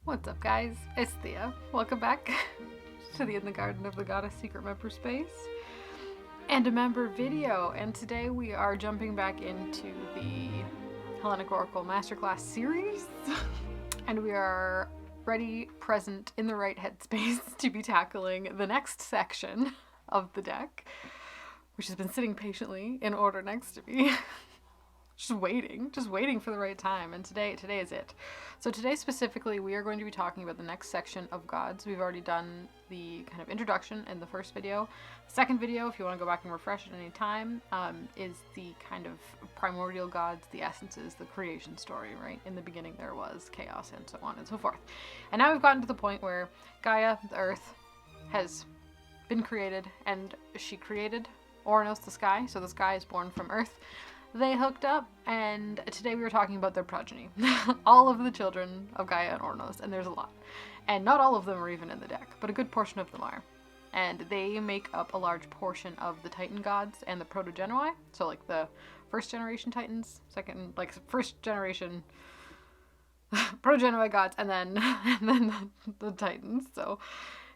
What's up, guys? It's Thea. Welcome back to the In the Garden of the Goddess Secret Member Space and a member video. And today we are jumping back into the Hellenic Oracle Masterclass series. And we are ready, present, in the right headspace to be tackling the next section of the deck, which has been sitting patiently in order next to me. just waiting for the right time. And today is it. So today specifically, we are going to be talking about the next section of gods. We've already done the kind of introduction in the first video. The second video, if you want to go back and refresh at any time, is the kind of primordial gods, the essences, the creation story, right? In the beginning there was chaos and so on and so forth. And now we've gotten to the point where Gaia, the earth, has been created, and she created Oranos, the sky. So the sky is born from earth. They hooked up, and today we were talking about their progeny. All of the children of Gaia and Oranos, and there's a lot. And not all of them are even in the deck, but a good portion of them are. And they make up a large portion of the Titan gods and the proto-genoi. So like the first generation Titans, first generation proto-genoi gods, and then the Titans. So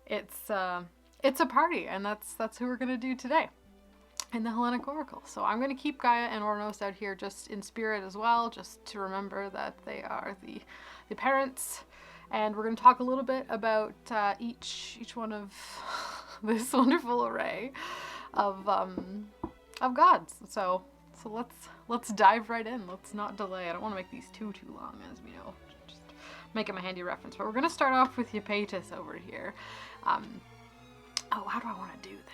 it's a party, and that's who we're gonna do today in the Hellenic Oracle. So I'm going to keep Gaia and Oranos out here just in spirit as well, just to remember that they are the parents. And we're going to talk a little bit about each one of this wonderful array of gods. So let's dive right in. Let's not delay. I don't want to make these too long, as we know. Just make them a handy reference. But we're going to start off with Eupetis over here. How do I want to do this?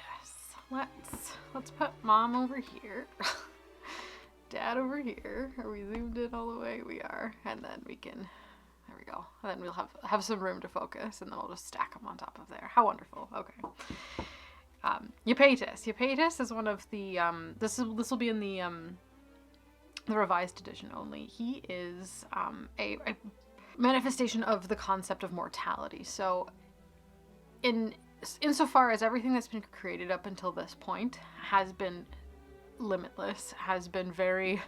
Let's put Mom over here, Dad over here. Are we zoomed in all the way? We are. And then we can, there we go. And then we'll have some room to focus, and then we'll just stack them on top of there. How wonderful. Okay. Eupetis. Eupetis is one of the, this will be in the revised edition only. He is a manifestation of the concept of mortality. So insofar as everything that's been created up until this point has been limitless, has been very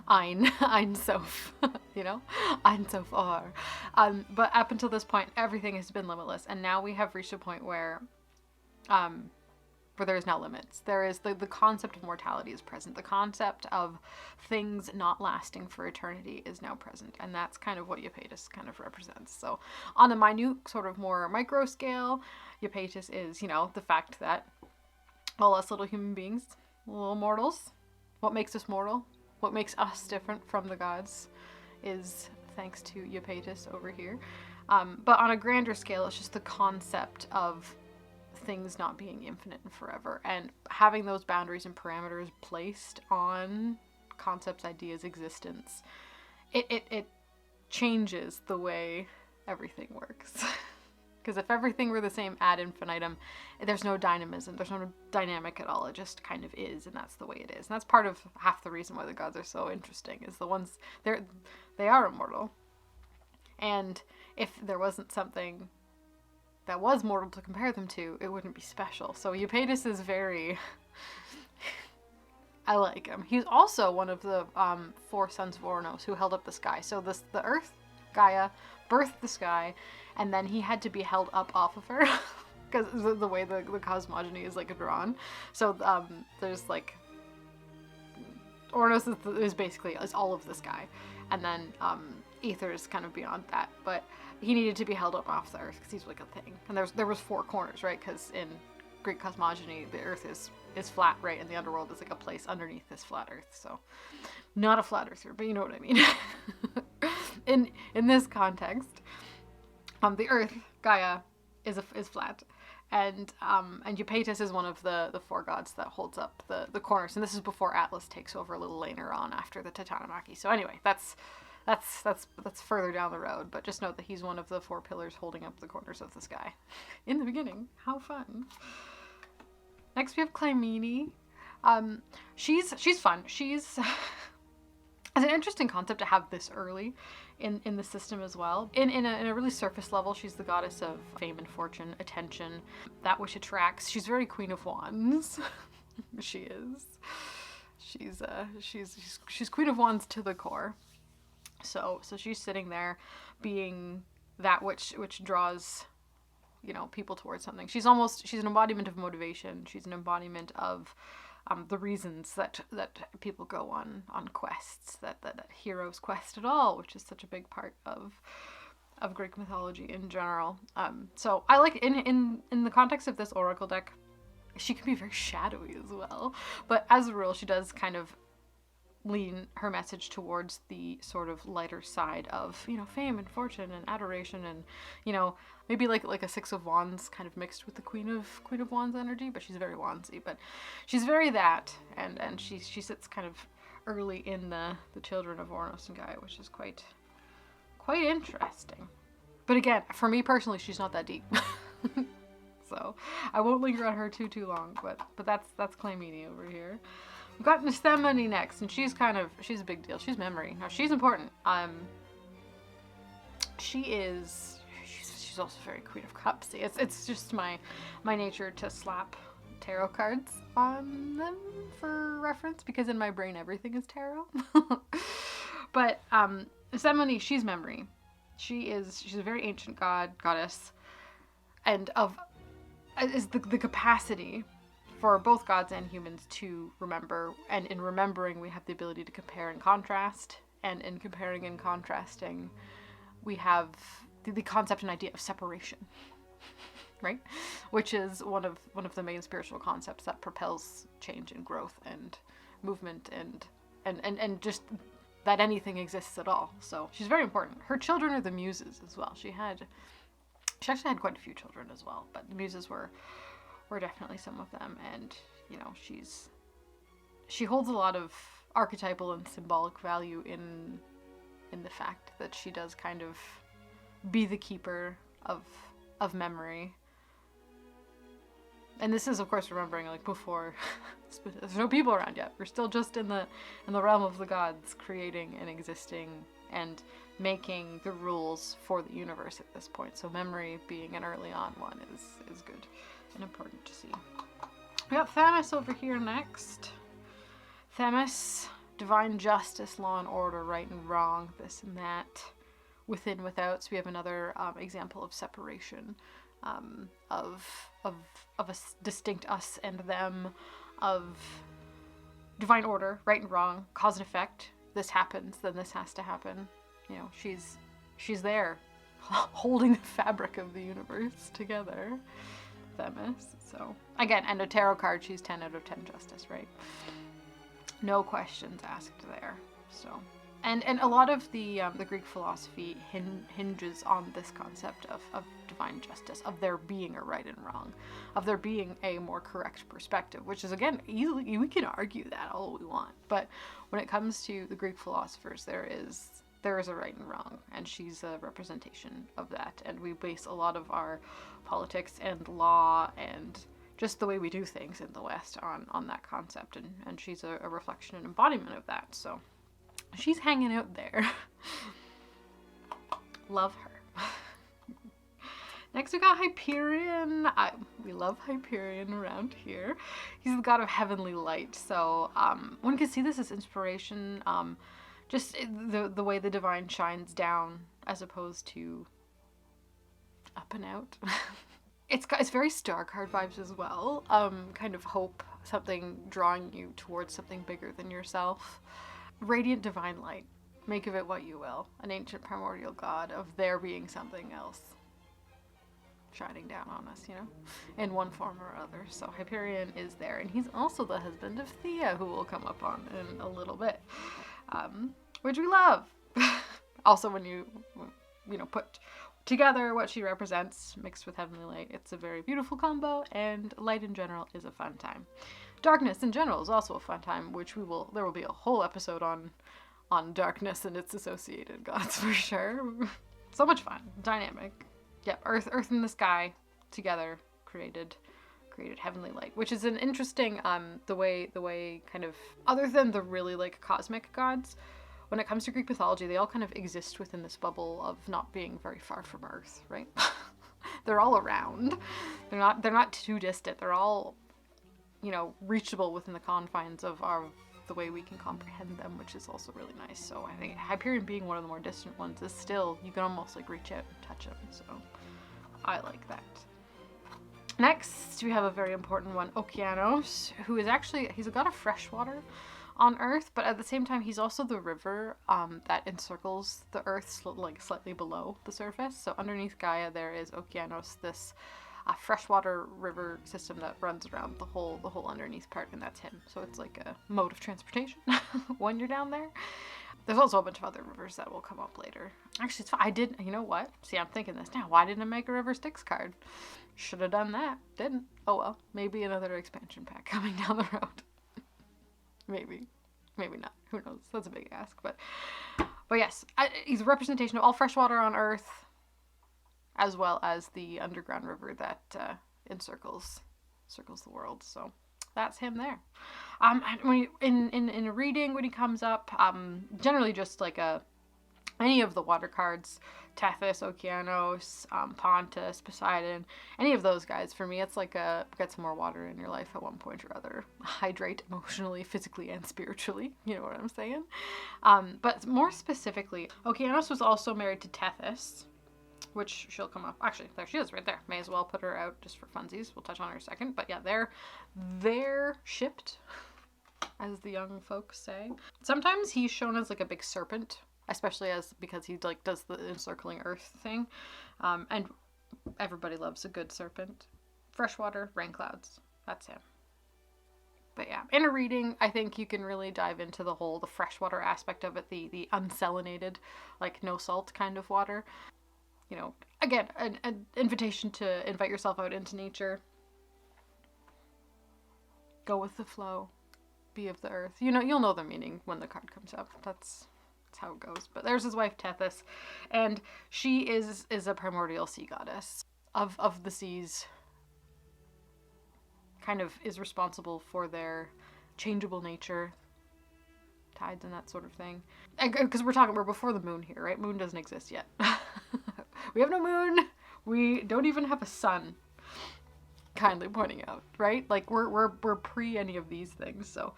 Ein Sof, you know? Ein Sof Or. But up until this point, everything has been limitless, and now we have reached a point where there is now limits. There is the concept of mortality is present. The concept of things not lasting for eternity is now present, and that's kind of what Eupetis kind of represents. So on a minute, sort of more micro scale, Eupetis is, you know, the fact that all us little human beings, little mortals, what makes us mortal, what makes us different from the gods is thanks to Eupetis over here. But on a grander scale, it's just the concept of things not being infinite and forever, and having those boundaries and parameters placed on concepts, ideas, existence. It changes the way everything works. Because if everything were the same ad infinitum, there's no dynamism, there's no dynamic at all. It just kind of is, and that's the way it is. And that's part of half the reason why the gods are so interesting, is the ones, they are immortal. And if there wasn't something that was mortal to compare them to, it wouldn't be special. So Eupetis is very I like him. He's also one of the 4 sons of Oranos who held up the sky. So the earth, Gaia, birthed the sky, and then he had to be held up off of her because the way the cosmogony is like drawn. So there's like Oranos is basically all of the sky, and then Ether is kind of beyond that, but he needed to be held up off the earth because he's like a thing. And there was 4 corners, right? Because in Greek cosmogony, the earth is flat, right? And the underworld is like a place underneath this flat earth. So not a flat earther, but you know what I mean. in this context, the earth, Gaia, is flat. And Eupetis is one of the 4 gods that holds up the corners. And this is before Atlas takes over a little later on after the Titanomachy. So anyway, that's further down the road, but just note that he's one of the 4 pillars holding up the corners of the sky. In the beginning. How fun. Next we have Clymene. She's fun. She's it's an interesting concept to have this early in the system as well. In a really surface level, she's the goddess of fame and fortune, attention, that which attracts. She's very Queen of Wands. She is. She's Queen of Wands to the core. So she's sitting there being that which draws, you know, people towards something. She's an embodiment of motivation. She's an embodiment of the reasons that people go on quests, that heroes quest at all, which is such a big part of Greek mythology in general. So I like in the context of this oracle deck, she can be very shadowy as well. But as a rule, she does kind of lean her message towards the sort of lighter side of, you know, fame and fortune and adoration, and, you know, maybe like a Six of Wands kind of mixed with the Queen of Wands energy, but she's very wandsy, but she's very that, and she sits kind of early in the children of Ornos and Gaia, which is quite interesting. But again, for me personally, she's not that deep. So I won't linger on her too long, but that's Clymene over here. We've got Nesemone next, and she's a big deal. She's memory. Now she's important. She's also very Queen of Cups. It's just my nature to slap tarot cards on them for reference, because in my brain everything is tarot. But Nesemone, she's memory. She's a very ancient goddess, and is the capacity for both gods and humans to remember, and in remembering we have the ability to compare and contrast, and in comparing and contrasting we have the concept and idea of separation, right? Which is one of the main spiritual concepts that propels change and growth and movement and just that anything exists at all. So she's very important. Her children are the muses as well. She actually had quite a few children as well, but the muses were definitely some of them. And, you know, she holds a lot of archetypal and symbolic value in the fact that she does kind of be the keeper of memory. And this is, of course, remembering, like, before there's no people around yet. We're still just in the realm of the gods, creating and existing and making the rules for the universe at this point. So memory being an early on one is good and important to see. We got Themis over here next. Themis, divine justice, law and order, right and wrong, this and that, within, without. So we have another example of separation, of a distinct us and them, of divine order, right and wrong, cause and effect. This happens, then this has to happen. You know, she's there, holding the fabric of the universe together. Themis. So again, and a tarot card, she's 10 out of 10 justice, right? No questions asked there. So, and a lot of the Greek philosophy hinges on this concept of divine justice, of there being a right and wrong, of there being a more correct perspective, which is, again, easily, we can argue that all we want, but when it comes to the Greek philosophers, there is a right and wrong, and she's a representation of that, and we base a lot of our politics and law and just the way we do things in the West on that concept, and she's a reflection and embodiment of that. So she's hanging out there. Love her. Next we got Hyperion. We love Hyperion around here. He's the god of heavenly light, so one can see this as inspiration, just the way the divine shines down as opposed to up and out. It's very star card vibes as well. Kind of hope, something drawing you towards something bigger than yourself. Radiant divine light. Make of it what you will. An ancient primordial god of there being something else shining down on us, you know, in one form or other. So Hyperion is there, and he's also the husband of Thea, who will come up on in a little bit, which we love. Also, when you know, put together what she represents mixed with heavenly light, it's a very beautiful combo, and light in general is a fun time. Darkness in general is also a fun time, which there will be a whole episode on darkness and its associated gods for sure. So much fun, dynamic. Yep, earth and the sky together created heavenly light, which is an interesting the way kind of, other than the really like cosmic gods, when it comes to Greek mythology, they all kind of exist within this bubble of not being very far from Earth, right? They're all around. They're not too distant. They're all, you know, reachable within the confines of the way we can comprehend them, which is also really nice. So I think Hyperion being one of the more distant ones is still, you can almost like reach out and touch them. So I like that. Next, we have a very important one, Okeanos, who is actually, he's a god of fresh water on Earth, but at the same time, he's also the river that encircles the Earth, like slightly below the surface. So underneath Gaia, there is Okeanos, this freshwater river system that runs around the whole underneath part, and that's him. So it's like a mode of transportation when you're down there. There's also a bunch of other rivers that will come up later. Actually, it's fine. I did, you know what? See, I'm thinking this now. Why didn't I make a River Styx card? Should have done that. Didn't. Oh well. Maybe another expansion pack coming down the road. Maybe. Maybe not. Who knows? That's a big ask. But yes, he's a representation of all freshwater on Earth, as well as the underground river that encircles the world. So that's him there. When in a reading, when he comes up, generally just like any of the water cards, Tethys, Okeanos, Pontus, Poseidon, any of those guys, for me, it's like get some more water in your life at one point or other. Hydrate emotionally, physically, and spiritually. You know what I'm saying? But more specifically, Okeanos was also married to Tethys, which she'll come up. Actually, there she is right there. May as well put her out just for funsies. We'll touch on her in a second. But yeah, they're shipped, as the young folks say. Sometimes he's shown as like a big serpent, especially because he like does the encircling earth thing. And everybody loves a good serpent. Freshwater, rain clouds. That's him. But yeah, in a reading, I think you can really dive into the freshwater aspect of it, the unsalinated, like no salt kind of water. You know, again, an invitation to invite yourself out into nature. Go with the flow. Be of the earth. You know, you'll know the meaning when the card comes up. That's how it goes. But there's his wife Tethys, and she is a primordial sea goddess of the seas. Kind of is responsible for their changeable nature, tides and that sort of thing. Because we're before the moon here, right? Moon doesn't exist yet. We have no moon. We don't even have a sun. Kindly pointing out, right? Like we're pre any of these things. So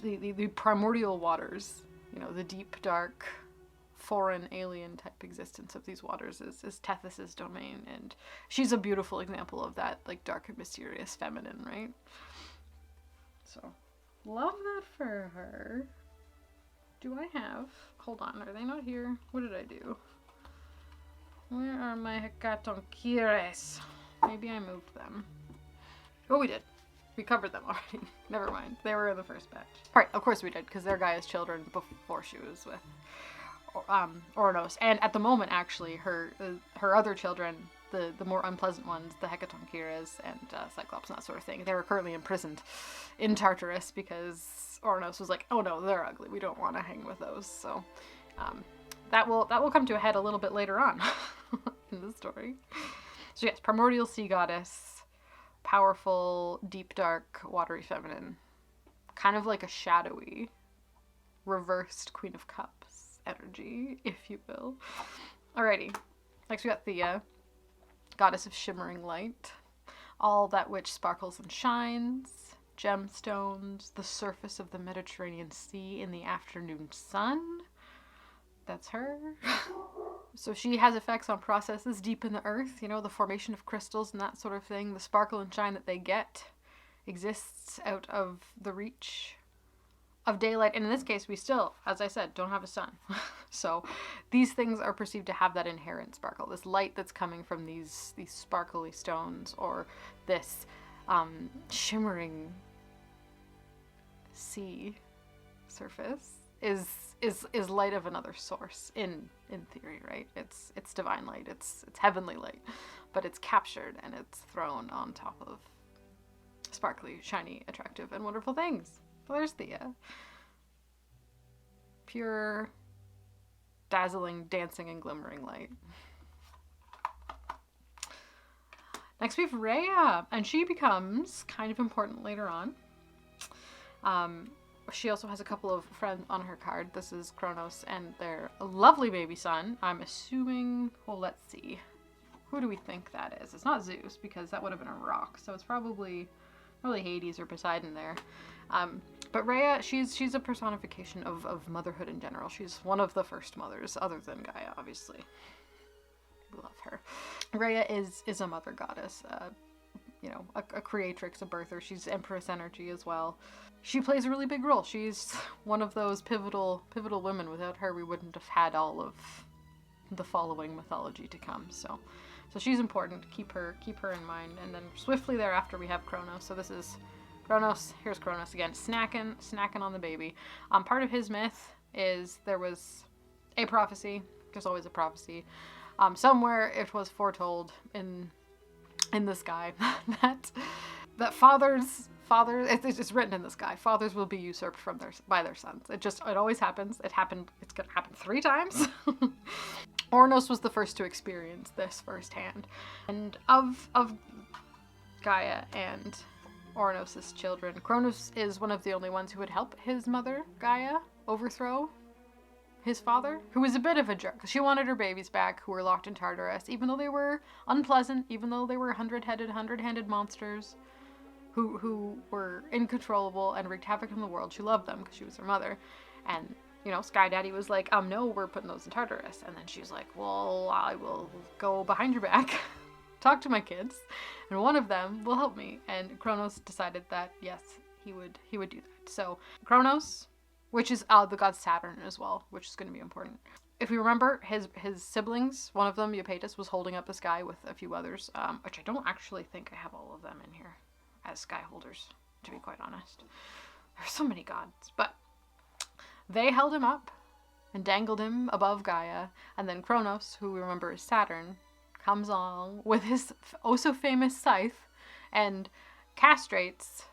the primordial waters, you know, the deep, dark, foreign, alien type existence of these waters is Tethys's domain, and she's a beautiful example of that, like dark and mysterious feminine, right? So love that for her. Do I have? Hold on, are they not here? What did I do? Where are my Hecatonkires? Maybe I moved them. Oh, we did. We covered them already. Never mind. They were in the first batch. Right, of course we did, because they're Gaia's children before she was with Ouranos. And at the moment, actually, her other children, the more unpleasant ones, the Hecatonkires and Cyclops and that sort of thing, they were currently imprisoned in Tartarus because Ouranos was like, oh no, they're ugly. We don't want to hang with those. So that will come to a head a little bit later on in the story. So yes, primordial sea goddess, powerful, deep, dark, watery feminine, kind of like a shadowy, reversed Queen of Cups energy, if you will. Alrighty, next we got Thea, goddess of shimmering light, all that which sparkles and shines, gemstones, the surface of the Mediterranean Sea in the afternoon sun. That's her. So she has effects on processes deep in the earth, you know, the formation of crystals and that sort of thing. The sparkle and shine that they get exists out of the reach of daylight. And in this case, we still, as I said, don't have a sun. So these things are perceived to have that inherent sparkle, this light that's coming from these sparkly stones, or this shimmering sea surface is light of another source in theory, right? It's divine light, it's heavenly light, but it's captured and it's thrown on top of sparkly, shiny, attractive, and wonderful things. Well, there's Thea. Pure, dazzling, dancing, and glimmering light. Next we have Rhea, and she becomes kind of important later on. She also has a couple of friends on her card. This is Kronos and their lovely baby son. I'm assuming, well, let's see. Who do we think that is? It's not Zeus, because that would have been a rock. So it's probably Hades or Poseidon there. But Rhea, she's a personification of motherhood in general. She's one of the first mothers, other than Gaia, obviously. We love her. Rhea is a mother goddess, you know, a creatrix, a birther. She's Empress energy as well. She plays a really big role. She's one of those pivotal women. Without her, we wouldn't have had all of the following mythology to come. So she's important. Keep her in mind. And then swiftly thereafter, we have Kronos. So this is Kronos. Here's Kronos again, snacking on the baby. Part of his myth is there was a prophecy. There's always a prophecy. Somewhere it was foretold in the sky that fathers, it's written in the sky, fathers will be usurped by their sons. It always happens. It's gonna happen 3 times. Ornos was the first to experience this firsthand. And of Gaia and Ornos' children, Kronos is one of the only ones who would help his mother, Gaia, overthrow his father, who was a bit of a jerk. She wanted her babies back, who were locked in Tartarus, even though they were unpleasant, even though they were hundred-handed monsters who were incontrollable and wreaked havoc in the world. She loved them because she was her mother. And, you know, Sky Daddy was like, no, we're putting those in Tartarus. And then she's like, well, I will go behind your back, talk to my kids, and one of them will help me. And Kronos decided that, yes, he would do that. So Kronos, which is the god Saturn as well, which is going to be important. If we remember, his siblings, one of them, Eupetus, was holding up the sky with a few others, which I don't actually think I have all of them in here as sky holders, to be quite honest. There's so many gods, but they held him up and dangled him above Gaia, and then Kronos, who we remember is Saturn, comes along with his oh-so-famous scythe and castrates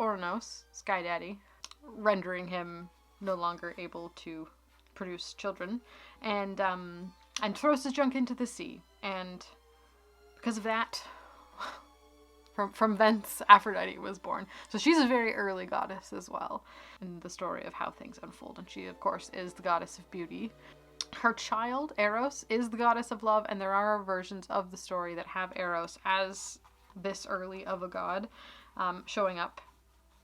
Ornos, Sky Daddy, rendering him no longer able to produce children, and throws his junk into the sea. And because of that, from thence Aphrodite was born. So she's a very early goddess as well in the story of how things unfold, and she of course is the goddess of beauty. Her child Eros is the goddess of love, and there are versions of the story that have Eros as this early of a god, showing up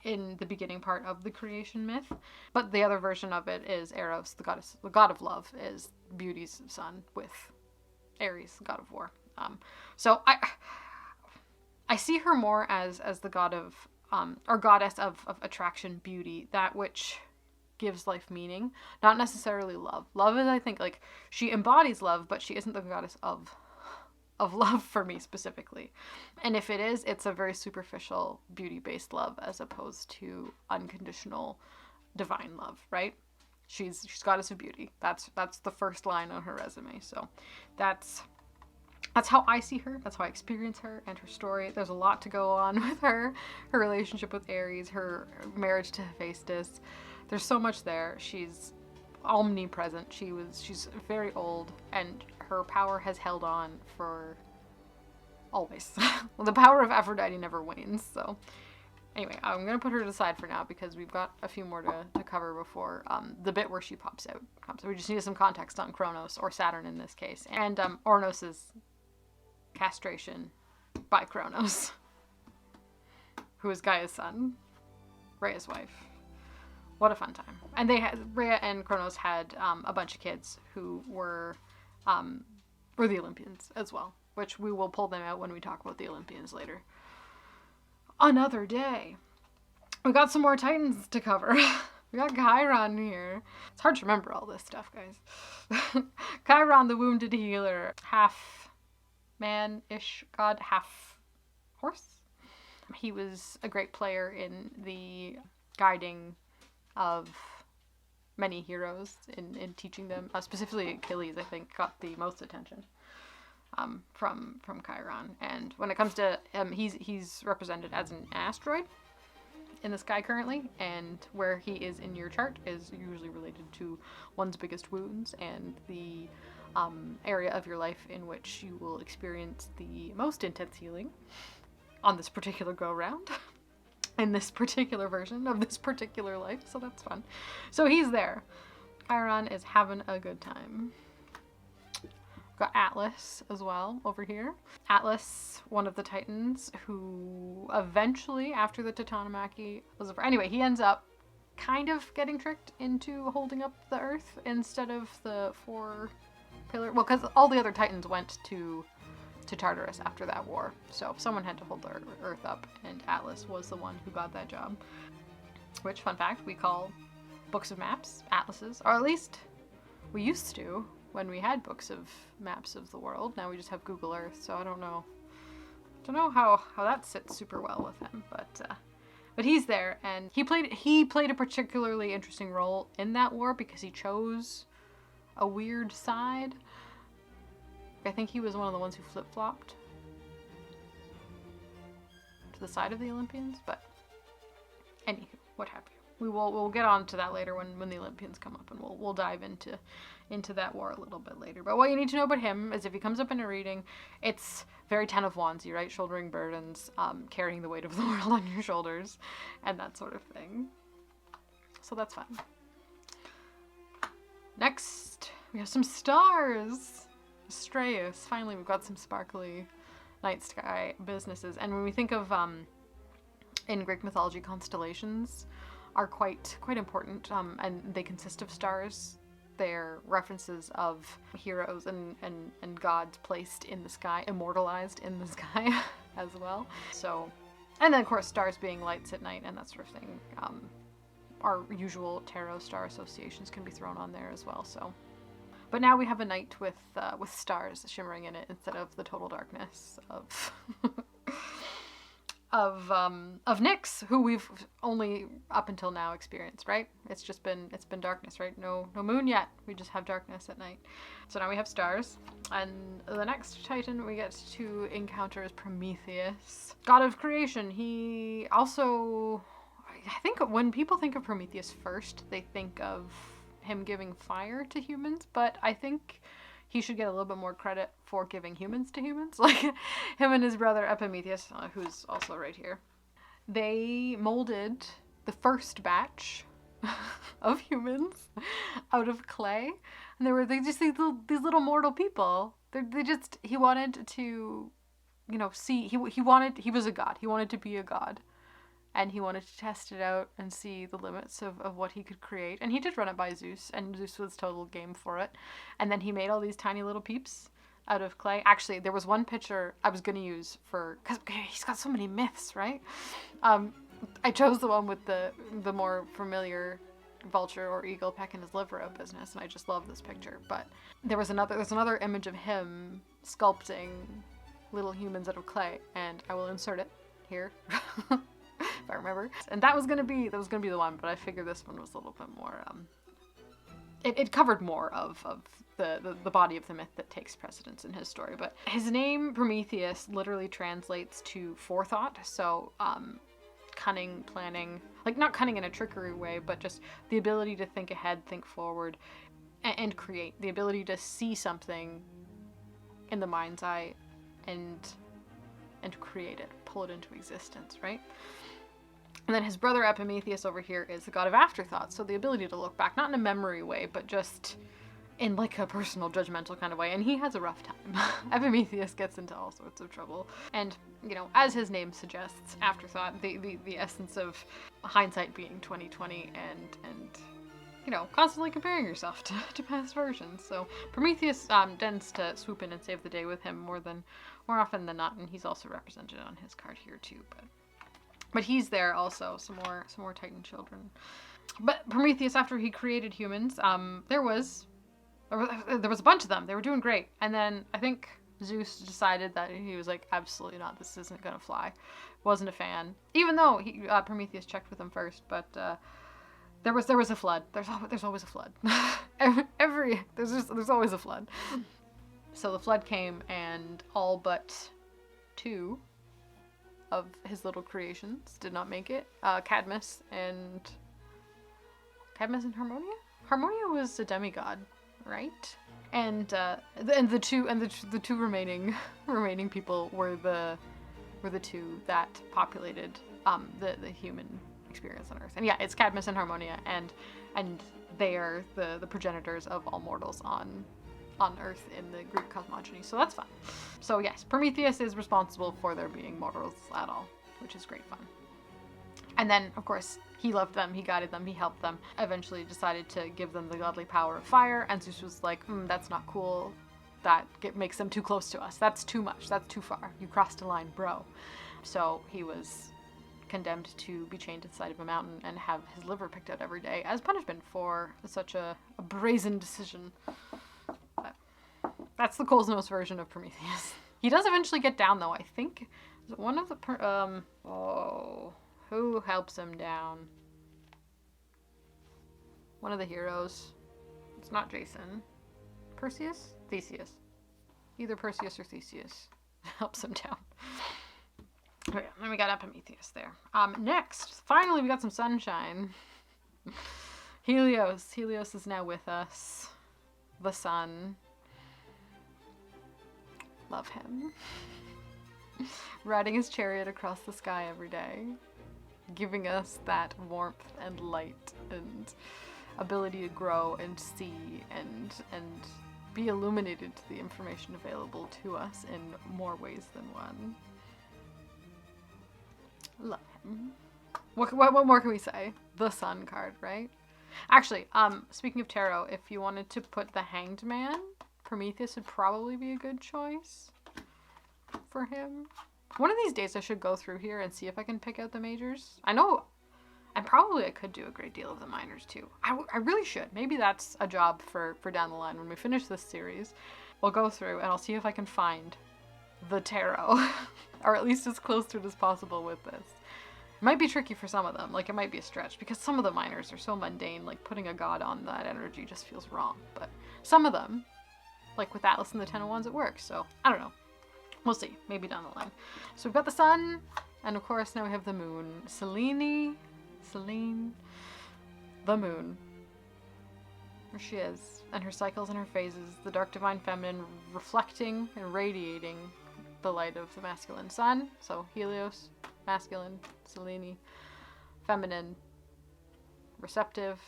in the beginning part of the creation myth. But the other version of it is Eros, the god of love, is beauty's son, with Ares, god of war. So I see her more as the god of or goddess of attraction, beauty, that which gives life meaning, not necessarily love. Love is, I think, like, she embodies love, but she isn't the goddess of love for me specifically. And if it is, it's a very superficial beauty-based love as opposed to unconditional divine love, right? She's goddess of beauty. That's the first line on her resume. So that's how I see her. That's how I experience her and her story. There's a lot to go on with her relationship with Ares, her marriage to Hephaestus. There's so much there. She's omnipresent. She's very old, and her power has held on for always. Well, the power of Aphrodite never wanes. So anyway, I'm gonna put her to the side for now because we've got a few more to cover before the bit where she pops out. So we just need some context on Kronos, or Saturn in this case, and Ornos's castration by Kronos, who is Gaia's son, Rhea's wife. What a fun time. And Rhea and Kronos had a bunch of kids who were the Olympians as well, which we will pull them out when we talk about the Olympians later. Another day. We got some more Titans to cover. We got Chiron here. It's hard to remember all this stuff, guys. Chiron, the wounded healer, half man-ish god, half horse. He was a great player in the guiding of many heroes in teaching them, specifically Achilles, I think, got the most attention from Chiron. And when it comes to he's represented as an asteroid in the sky currently, and where he is in your chart is usually related to one's biggest wounds and the area of your life in which you will experience the most intense healing on this particular go round. In this particular version of this particular life, so that's fun. So he's there. Chiron is having a good time. Got Atlas as well over here. Atlas, one of the Titans, who eventually, after the Titanomachy was over, anyway, he ends up kind of getting tricked into holding up the Earth instead of the 4 pillar. Well, because all the other Titans went to Tartarus after that war, so someone had to hold the Earth up, and Atlas was the one who got that job. Which, fun fact, we call books of maps atlases, or at least we used to when we had books of maps of the world. Now we just have Google Earth, so I don't know how that sits super well with him, but he's there, and he played a particularly interesting role in that war because he chose a weird side. I think he was one of the ones who flip-flopped to the side of the Olympians, but anywho, what have you. We'll get on to that later when the Olympians come up, and we'll dive into that war a little bit later. But what you need to know about him is if he comes up in a reading, it's very Ten of Wands-y, right? Shouldering burdens, carrying the weight of the world on your shoulders, and that sort of thing. So that's fun. Next, we have some stars. Astraeus. Finally, we've got some sparkly night sky businesses. And when we think of, in Greek mythology, constellations are quite important, and they consist of stars. They're references of heroes and gods placed in the sky, immortalized in the sky as well. So, and then of course stars being lights at night and that sort of thing. Our usual tarot star associations can be thrown on there as well. So, but now we have a night with stars shimmering in it instead of the total darkness of of Nyx, who we've only up until now experienced, right? It's been darkness, right? No moon yet. We just have darkness at night. So now we have stars. And the next Titan we get to encounter is Prometheus, god of creation. He also, I think when people think of Prometheus first, they think of him giving fire to humans, but I think he should get a little bit more credit for giving humans to humans. Like him and his brother Epimetheus, who's also right here. They molded the first batch of humans out of clay, and they just these little mortal people. He wanted to, see, he was a god. He wanted to be a god. And he wanted to test it out and see the limits of what he could create. And he did run it by Zeus, and Zeus was total game for it. And then he made all these tiny little peeps out of clay. Actually, there was one picture I was going to use because he's got so many myths, right? I chose the one with the more familiar vulture or eagle pecking his liver out business, and I just love this picture. But there's another image of him sculpting little humans out of clay, and I will insert it here. If I remember. And that was gonna be the one, but I figured this one was a little bit more, it covered more of the body of the myth that takes precedence in his story. But his name, Prometheus, literally translates to forethought, so, cunning, planning, like not cunning in a trickery way, but just the ability to think ahead, think forward, and create. The ability to see something in the mind's eye and create it, pull it into existence, right? And then his brother Epimetheus over here is the god of afterthought, so the ability to look back, not in a memory way, but just in like a personal, judgmental kind of way, and he has a rough time. Epimetheus gets into all sorts of trouble. And, as his name suggests, afterthought, the essence of hindsight being 20/20 and constantly comparing yourself to past versions. So Prometheus tends to swoop in and save the day with him more often than not, and he's also represented on his card here too, But he's there also, some more Titan children. But Prometheus, after he created humans, there was a bunch of them. They were doing great. And then I think Zeus decided that he was like, absolutely not, this isn't gonna fly. Wasn't a fan. Even though Prometheus checked with him first, but there was a flood. There's always a flood. There's always a flood. So the flood came, and all but 2 of his little creations did not make it. Cadmus and Harmonia? Harmonia was a demigod, right? And the two remaining people were the 2 that populated the human experience on Earth. And yeah, it's Cadmus and Harmonia, and they are the progenitors of all mortals on Earth in the Greek cosmogony, so that's fun. So yes, Prometheus is responsible for there being mortals at all, which is great fun. And then, of course, he loved them, he guided them, he helped them. Eventually decided to give them the godly power of fire, and Zeus was like, that's not cool. That makes them too close to us. That's too much. That's too far. You crossed a line, bro. So he was condemned to be chained to the side of a mountain and have his liver picked out every day as punishment for such a brazen decision. But that's the Cole's Nose version of Prometheus. He does eventually get down, though. I think is it one of the who helps him down? One of the heroes. It's not Jason. Perseus? Theseus. Either Perseus or Theseus helps him down. Okay, then we got Epimetheus there. Next, finally we got some sunshine. Helios. Helios is now with us. The sun. Love him. Riding his chariot across the sky every day. Giving us that warmth and light and ability to grow and see and be illuminated to the information available to us in more ways than one. Love him. What more can we say? The sun card, right? Actually, speaking of tarot, if you wanted to put the Hanged Man, Prometheus would probably be a good choice for him. One of these days I should go through here and see if I can pick out the majors. I know, and probably I could do a great deal of the minors too. I really should. Maybe that's a job for down the line when we finish this series. We'll go through and I'll see if I can find the tarot, or at least as close to it as possible with this. It might be tricky for some of them, like it might be a stretch, because some of the minors are so mundane, like putting a god on that energy just feels wrong. But some of them, like with Atlas and the Ten of Wands, it works, so I don't know. We'll see, maybe down the line. So we've got the sun, and of course now we have the moon. Selene, the moon. There she is, and her cycles and her phases, the dark divine feminine reflecting and radiating the light of the masculine sun. So Helios, masculine, Selene, feminine, receptive,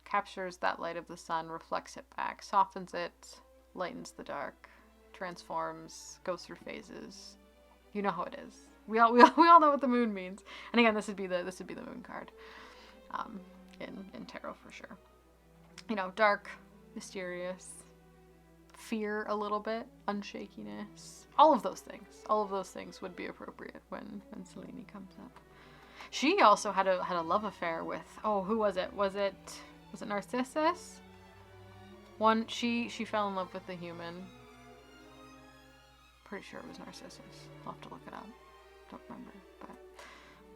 captures that light of the sun, reflects it back, softens it, lightens the dark, transforms, goes through phases. You know how it is. We all know what the moon means. And again, this would be the moon card in tarot for sure. You know, dark, mysterious, fear a little bit, unshakiness, all of those things would be appropriate when Selene comes up. She also had a love affair with, who was it? Was it Narcissus? She fell in love with the human. Pretty sure it was Narcissus. I'll have to look it up. Don't remember,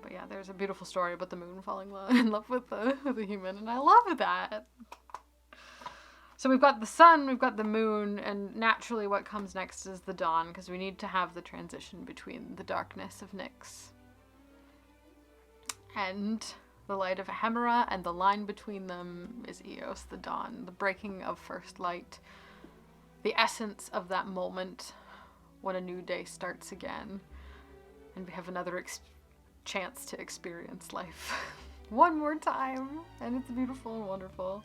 but yeah, there's a beautiful story about the moon falling in love with the human, and I love that. So we've got the sun, we've got the moon, and naturally what comes next is the dawn, because we need to have the transition between the darkness of Nyx and the light of Hemera, and the line between them is Eos, the dawn, the breaking of first light, the essence of that moment when a new day starts again, and we have another chance to experience life one more time, and it's beautiful and wonderful.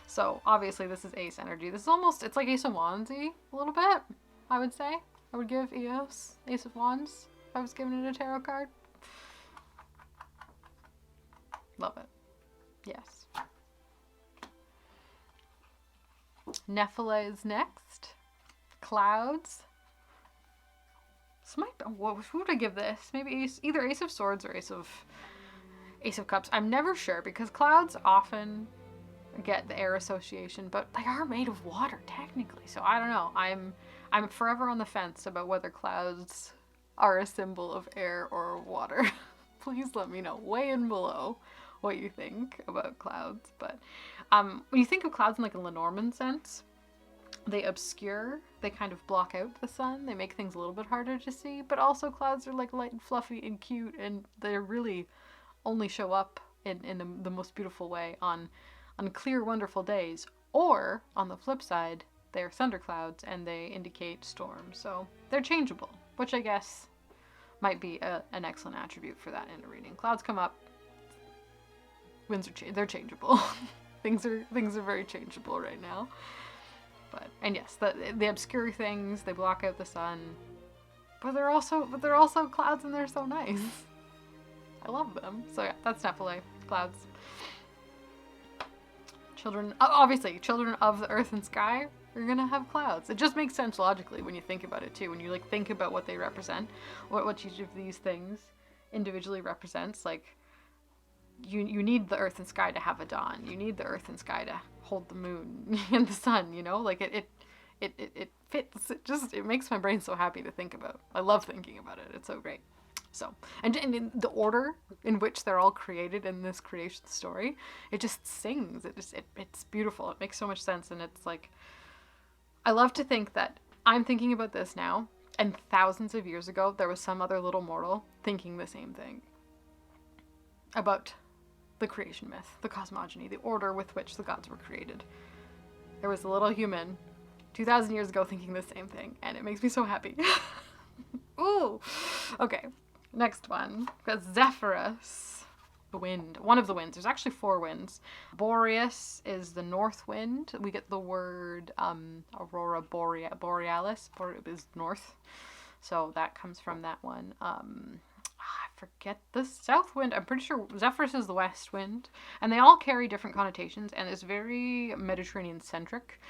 So obviously this is Ace energy. This is it's like Ace of Wands-y a little bit, I would say. I would give Eos Ace of Wands if I was giving it a tarot card. Love it. Yes. Nephilah is next. Clouds. Who would I give this? Maybe either Ace of Swords or Ace of Cups. I'm never sure, because clouds often get the air association, but they are made of water technically. So I don't know. I'm forever on the fence about whether clouds are a symbol of air or water. Please let me know. Weigh in below what you think about clouds. But when you think of clouds in like a Lenormand sense, they obscure, they kind of block out the sun, they make things a little bit harder to see, but also clouds are like light and fluffy and cute, and they really only show up in the most beautiful way on clear, wonderful days, or on the flip side, they're thunderclouds and they indicate storms, so they're changeable, which I guess might be an excellent attribute for that in a reading. Clouds come up, winds are they're changeable. things are very changeable right now. And yes, the obscure things, they block out the sun, but they're also clouds, and they're so nice. I love them. So yeah, that's Nephilim, clouds. Children, obviously, children of the earth and sky are gonna have clouds. It just makes sense logically when you think about it too. When you like think about what they represent, what each of these things individually represents. Like, you need the earth and sky to have a dawn. You need the earth and sky to hold the moon and the sun. You know, like it fits. It makes my brain so happy to think about. I love thinking about it. It's so great. So, and in the order in which they're all created in this creation story, it just sings. It's beautiful. It makes so much sense. And it's like, I love to think that I'm thinking about this now, and thousands of years ago, there was some other little mortal thinking the same thing about the creation myth, the cosmogony, the order with which the gods were created. There was a little human 2,000 years ago thinking the same thing, and it makes me so happy. Ooh! Okay. Next one, because Zephyrus, the wind, one of the winds. There's actually 4 winds. Boreas is the north wind. We get the word aurora borealis is north, so that comes from that one. I forget the south wind. I'm pretty sure Zephyrus is the west wind, and they all carry different connotations, and it's very Mediterranean centric.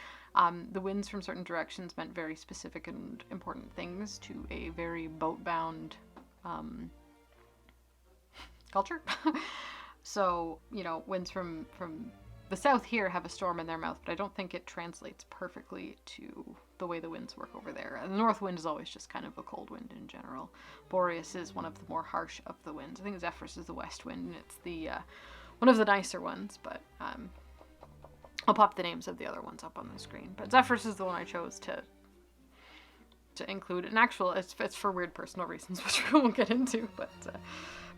The winds from certain directions meant very specific and important things to a very boat-bound culture. So, you know, winds from the south here have a storm in their mouth, but I don't think it translates perfectly to the way the winds work over there. The north wind is always just kind of a cold wind in general. Boreas is one of the more harsh of the winds. I think Zephyrus is the west wind, and it's the one of the nicer ones, but I'll pop the names of the other ones up on the screen. But Zephyrus is the one I chose to include. An actual, it's for weird personal reasons, which we won't get into, but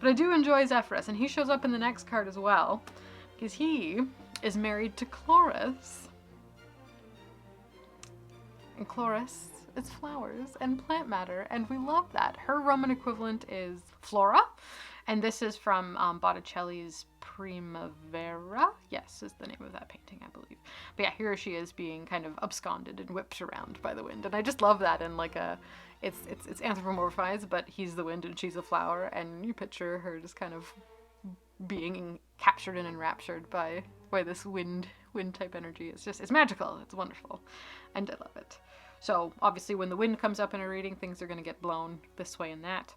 I do enjoy Zephyrus, and he shows up in the next card as well, because he is married to Chloris. And Chloris is flowers and plant matter, and we love that. Her Roman equivalent is Flora, and this is from Botticelli's Primavera. Yes, is the name of that painting, I believe. But yeah, here she is being kind of absconded and whipped around by the wind, and I just love that. And like it's anthropomorphized, but he's the wind and she's a flower, and you picture her just kind of being captured and enraptured by this wind type energy. It's magical. It's wonderful, and I love it. So obviously, when the wind comes up in a reading, things are going to get blown this way and that,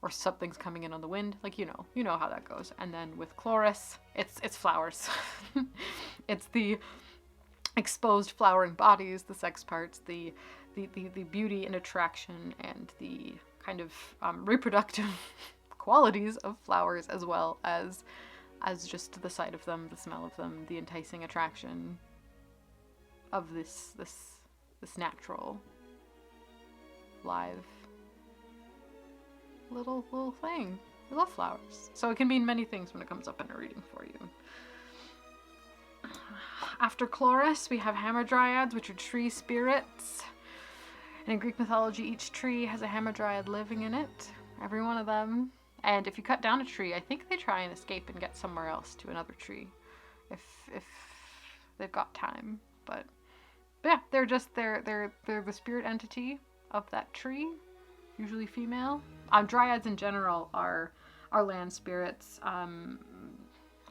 or something's coming in on the wind, like you know how that goes. And then with Chloris, it's flowers. It's the exposed flowering bodies, the sex parts, the beauty and attraction, and the kind of reproductive qualities of flowers, as well as just the sight of them, the smell of them, the enticing attraction of this natural, live little thing. We love flowers. So it can mean many things when it comes up in a reading for you. After Chloris, we have Hamadryads, which are tree spirits. And in Greek mythology, each tree has a Hamadryad living in it. Every one of them. And if you cut down a tree, I think they try and escape and get somewhere else to another tree, if they've got time. But yeah, they're the spirit entity of that tree, usually female. Dryads in general are land spirits,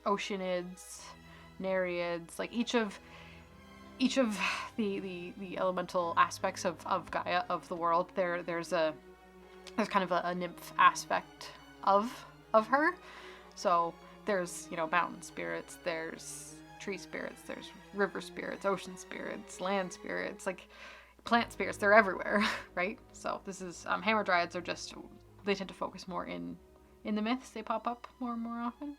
oceanids, nereids, like each of the elemental aspects of Gaia, of the world. There's kind of a nymph aspect of her. So there's, mountain spirits, there's tree spirits, there's river spirits, ocean spirits, land spirits, like plant spirits. They're everywhere, right? So this is Hamadryads they tend to focus more in the myths. They pop up more and more often.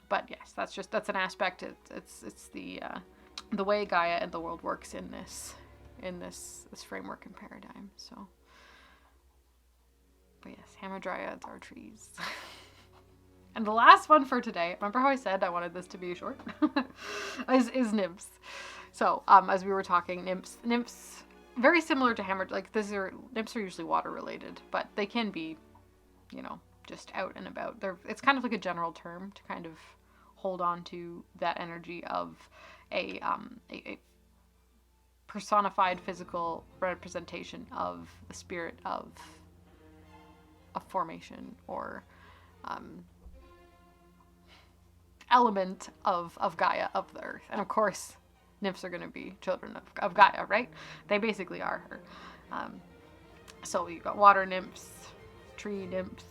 But yes, that's an aspect. It's the way Gaia and the world works in this framework and paradigm. So, but yes, Hamadryads are trees. And the last one for today, remember how I said I wanted this to be short? is nymphs. So, as we were talking, nymphs, very similar to nymphs are usually water related, but they can be, just out and about. It's kind of like a general term to kind of hold on to that energy of a personified physical representation of the spirit of a formation or element of Gaia, of the earth. And of course, nymphs are going to be children of Gaia, right? They basically are her. So you've got water nymphs, tree nymphs,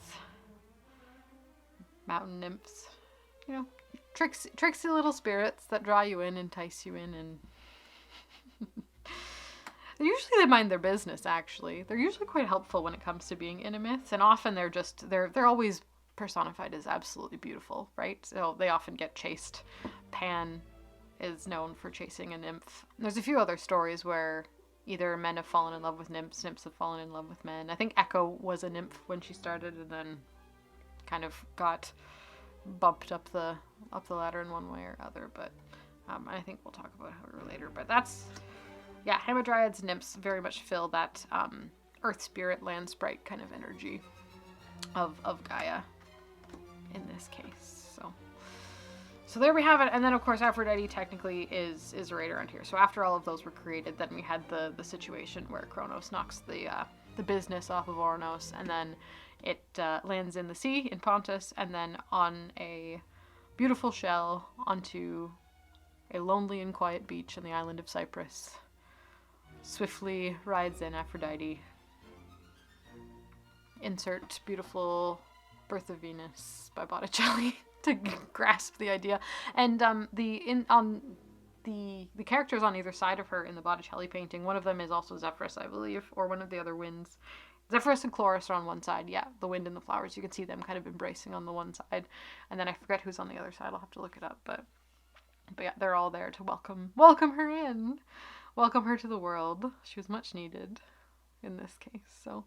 mountain nymphs, you know, tricksy little spirits that draw you in, entice you in, and usually they mind their business, actually. They're usually quite helpful when it comes to being in a myth, and often they're always personified as absolutely beautiful, right? So they often get chased. Pan is known for chasing a nymph. There's a few other stories where either men have fallen in love with nymphs, nymphs have fallen in love with men. I think Echo was a nymph when she started and then kind of got bumped up the ladder in one way or other, but I think we'll talk about her later. But that's, yeah, Hamadryads, nymphs very much fill that earth spirit, land sprite kind of energy of Gaia in this case. So there we have it. And then of course Aphrodite technically is right around here. So after all of those were created, then we had the situation where Kronos knocks the business off of Ouranos, and then it lands in the sea in Pontus, and then on a beautiful shell onto a lonely and quiet beach on the island of Cyprus. Swiftly rides in Aphrodite. Insert beautiful Birth of Venus by Botticelli to grasp the idea. And the characters on either side of her in the Botticelli painting, one of them is also Zephyrus, I believe, or one of the other winds. Zephyrus and Chloris are on one side, yeah, the wind and the flowers. You can see them kind of embracing on the one side, and then I forget who's on the other side. I'll have to look it up, but yeah, they're all there to welcome her in, welcome her to the world. She was much needed in this case. So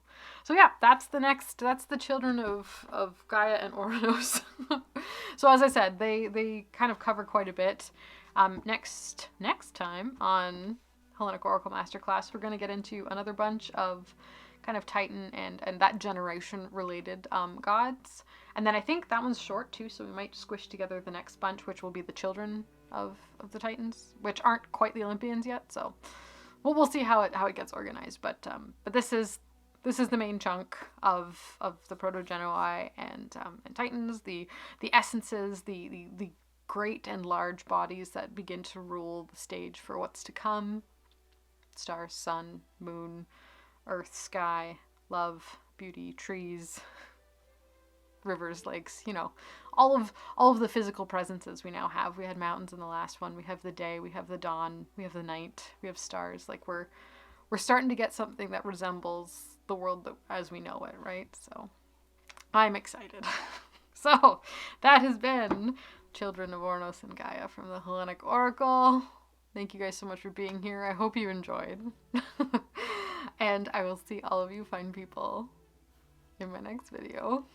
yeah, that's the children of Gaia and Ouranos. So as I said, they kind of cover quite a bit. Next time on Hellenic Oracle Masterclass, we're going to get into another bunch of kind of Titan and that generation related gods. And then I think that one's short too, so we might squish together the next bunch, which will be the children of the Titans, which aren't quite the Olympians yet. So we'll see how it gets organized. But this is the main chunk of the Proto-Genoi and Titans, the essences, the great and large bodies that begin to rule the stage for what's to come. Stars, sun, moon, earth, sky, love, beauty, trees, rivers, lakes, you know, all of the physical presences we now have. We had mountains in the last one. We have the day, we have the dawn, we have the night, we have stars. Like we're starting to get something that resembles the world as we know it, right? So I'm excited. So that has been Children of Ouranos and Gaia from the Hellenic Oracle. Thank you guys so much for being here. I hope you enjoyed. And I will see all of you fine people in my next video.